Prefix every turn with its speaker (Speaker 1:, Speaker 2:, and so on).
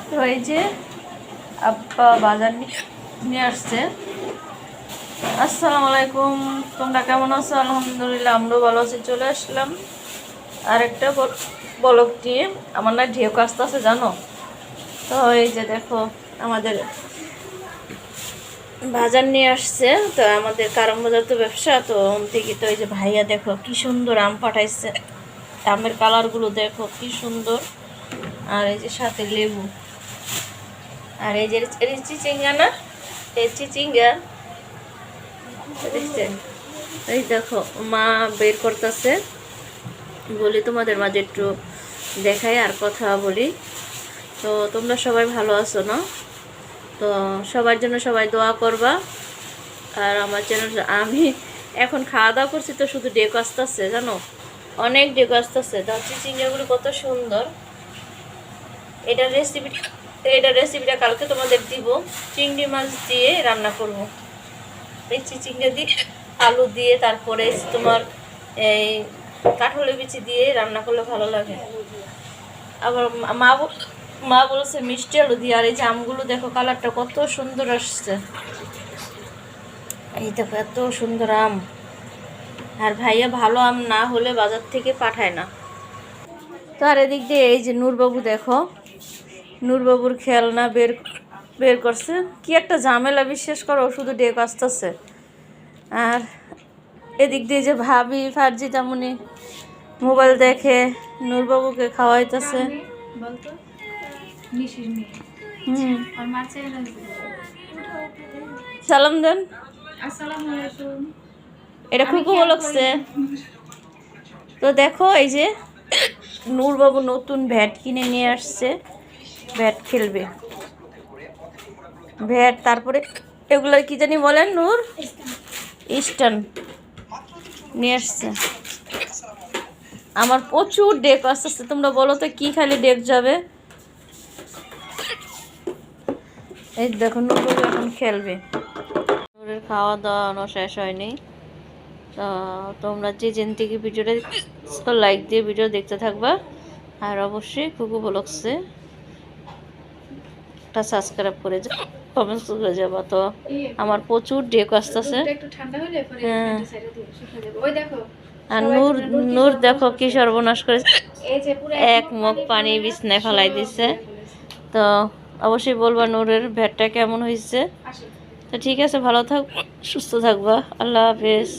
Speaker 1: তো এই যে আব্বা বাজার নিয়ে আসছে। আসসালামু আলাইকুম, তোমরা কেমন আছো? আলহামদুলিল্লাহ আমরাও ভালো আছি। চলে আসলাম আর একটা বলক দিয়ে। আমার না ঢেউ কাজটা আছে জানো তো। এই যে দেখো আমাদের বাজার নিয়ে আসছে। তো আমাদের কারণ বাজার তো ব্যবসা, তো থেকে তো এই যে ভাইয়া দেখো কি সুন্দর আম পাঠাইছে। আমের কালারগুলো দেখো কি সুন্দর। আর এই যে সাথে লেবু, আর এই যে চিচিঙ্গা না, এই চিচিঙ্গা দেখছেন। এই দেখো মা বের করতেছে। বলি তোমাদের মাঝে একটু দেখাই আর কথা বলি। তো তোমরা সবাই ভালো আছো না? তো সবার জন্য সবাই দোয়া করবা। আর আমার জন্য আমি এখন খাওয়া দাওয়া করছি তো শুধু ডেক আসতেছে জানো, অনেক ডেক আসতেছে। তো চিচিঙ্গাগুলো কত সুন্দর। এটার রেসিপিটা কালকে তোমাদের দিব। চিংড়ি মাছ দিয়ে রান্না করব। এই চিচিঙ্গা দিয়ে আলু দিয়ে, তারপরে তোমার এই কাঁঠালের বিচি দিয়ে রান্না করলে ভালো লাগে। আবার মা বলছে মিষ্টি আলু দিয়ে। আর এই যে আমগুলো দেখো কালারটা কত সুন্দর আসছে। এই দেখো এত সুন্দর আম। আর ভাইয়া ভালো আম না হলে বাজার থেকে পাঠায় না। তো আর এদিক দিয়ে এই যে নূরবাবু দেখো, নূরবাবুর খেলনা বের করছে। কি একটা ঝামেলা বিশ্বাস করো, শুধু ডেক আসতেছে। আর এদিক দিয়ে যে ভাবি ফার্জি তেমনি মোবাইল দেখে নূরবাবুকে খাওয়াইতেছে। সালাম দেন। এটা খুব ভালো লাগছে। তো দেখো এই যে নূরবাবু নতুন ব্যাট কিনে নিয়ে আসছে, ব্যাট খেলবে। ব্যাট, তারপরে এগুলো কি জানি বলেন, নূর স্টান নিয়ে আসছে। আমার প্রচুর ডেক আসতেছে। তোমরা বলো তো কি খালি ডেক যাবে। এই দেখো নূরবাবু এখন খেলবে। নূরের খাওয়া দাওয়া শেষ হয়নি। তো তোমরা যে যেন থেকে ভিডিওটা লাইক দিয়ে ভিডিও দেখতে থাকবা। আর অবশ্যই কুকু ব্লগসে একটা সাবস্ক্রাইব করে যাও, কমেন্টস করে যাবা। তো আমার প্রচুর ডেক আসতেছে। হ্যাঁ, আর নূর দেখো কি সর্বনাশ করে, এক মুখ পানি বিছনায় ফেলাই দিছে। তো অবশ্যই বলবা নূরের ভ্যাটটা কেমন হয়েছে। তো ঠিক আছে, ভালো থাক, সুস্থ থাকবা। আল্লাহ হাফেজ।